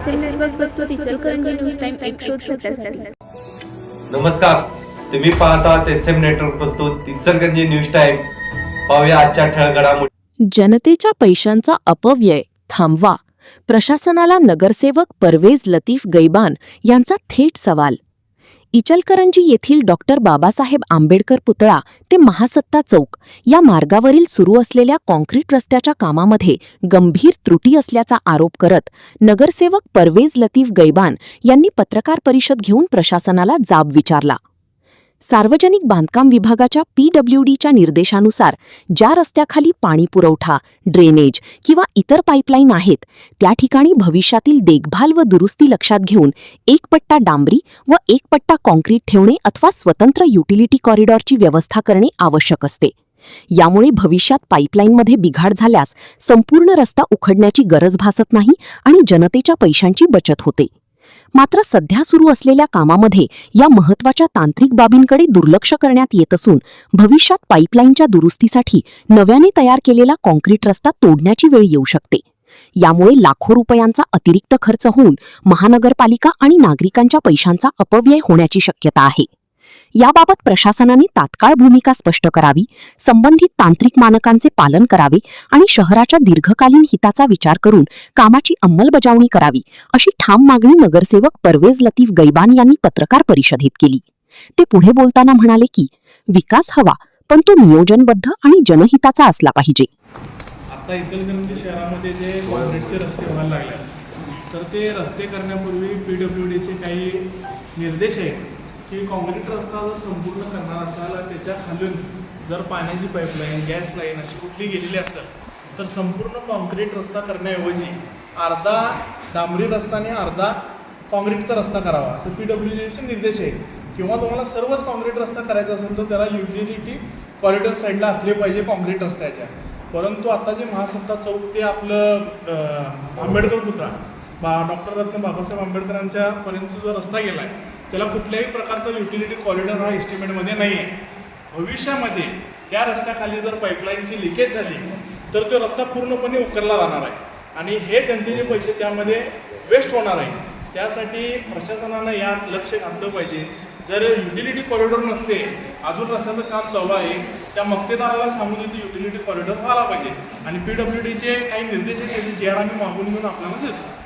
SM network प्रस्तुत Ichalkaranji news time 137. नमस्कार, तुम्ही पाहतात SM नेटवर्क प्रस्तुत इचलकरंजी न्यूज टाइम. पाहूया आजच्या ठळक घडामोडी. जनतेच्या पैशांचा अपव्यय थांबवा, प्रशासनाला नगरसेवक परवेज लतीफ गैबान यांचा थेट सवाल. इचलकरंजी येथील डॉक्टर बाबासाहेब आंबेडकर पुतळा ते महासत्ता चौक या मार्गावरील सुरू असलेल्या कॉन्क्रीट रस्त्याच्या कामामध्ये गंभीर त्रुटी असल्याचा आरोप करत नगरसेवक परवेज लतीफ गैबान यांनी पत्रकार परिषद घेऊन प्रशासनाला जाब विचारला. सार्वजनिक बांधकाम विभागाच्या PWDच्या निर्देशानुसार ज्या रस्त्याखाली पाणी पुरवठा, ड्रेनेज किंवा इतर पाईपलाईन आहेत त्या ठिकाणी भविष्यातील देखभाल व दुरुस्ती लक्षात घेऊन एक पट्टा डांबरी व एक पट्टा कॉन्क्रीट ठेवणे अथवा स्वतंत्र युटिलिटी कॉरिडॉरची व्यवस्था करणे आवश्यक असते. यामुळे भविष्यात पाईपलाईनमध्ये बिघाड झाल्यास संपूर्ण रस्ता उखडण्याची गरज भासत नाही आणि जनतेच्या पैशांची बचत होते. मात्र सध्या सुरू असलेल्या कामामध्ये या महत्त्वाच्या तांत्रिक बाबींकडे दुर्लक्ष करण्यात येत असून भविष्यात पाईपलाईनच्या दुरुस्तीसाठी नव्याने तयार केलेला कॉन्क्रीट रस्ता तोडण्याची वेळ येऊ शकते. यामुळे लाखो रुपयांचा अतिरिक्त खर्च होऊन महानगरपालिका आणि नागरिकांच्या पैशांचा अपव्यय होण्याची शक्यता आहे. याबाबत प्रशासनाने तात्काळ भूमिका स्पष्ट करावी, संबंधित तांत्रिक मानकांचे पालन करावे आणि शहराच्या दीर्घकालीन हिताचा विचार करून कामाची अंमलबजावणी करावी, अशी ठाम मागणी नगरसेवक परवेज लतीफ गैबान यांनी पत्रकार परिषदेत केली. ते पुढे बोलताना म्हणाले की विकास हवा, पण तो नियोजनबद्ध आणि जनहिताचा असला पाहिजे. आता इचलकरंजी शहरामध्ये जे कॉन्क्रीटचे रस्ते व्हायला लागले तर ते रस्ते करण्यापूर्वी PWDचे काही निर्देश आहेत की कॉन्क्रीट रस्ता जर संपूर्ण करणार असाल त्याच्या खालून जर पाण्याची पाईपलाईन, गॅस लाईन अशी कुठली गेलेली असेल तर संपूर्ण कॉन्क्रीट रस्ता करण्याऐवजी अर्धा डांबरी रस्ता आणि अर्धा कॉन्क्रीटचा रस्ता करावा असं PWDचे निर्देश आहे. किंवा तुम्हाला सर्वच कॉन्क्रीट रस्ता करायचा असेल तर त्याला युटिलिटी कॉरिडॉर साईडला असले पाहिजे कॉन्क्रीट रस्त्याच्या. परंतु आता जे महासत्ता चौक ते आपलं आंबेडकर पुतळा डॉक्टर रत्न बाबासाहेब आंबेडकरांच्या पर्यंत जो रस्ता गेला आहे त्याला कुठल्याही प्रकारचा युटिलिटी कॉरिडॉर हा एस्टिमेटमध्ये नाही आहे. भविष्यामध्ये त्या रस्त्याखाली जर पाईपलाईनची लिकेज झाली तर तो रस्ता पूर्णपणे उकरला जाणार आहे आणि हे जनतेचे पैसे त्यामध्ये वेस्ट होणार आहे. त्यासाठी प्रशासनानं यात लक्ष घातलं पाहिजे. जर युटिलिटी कॉरिडॉर नसते, अजून रस्त्याचं काम चालू आहे, त्या मक्तेदाराला सांगून तिथे युटिलिटी कॉरिडॉर व्हायला पाहिजे आणि PWDचे काही निर्देश आहेत जे आम्ही मागून घेऊन आपल्याला देतो.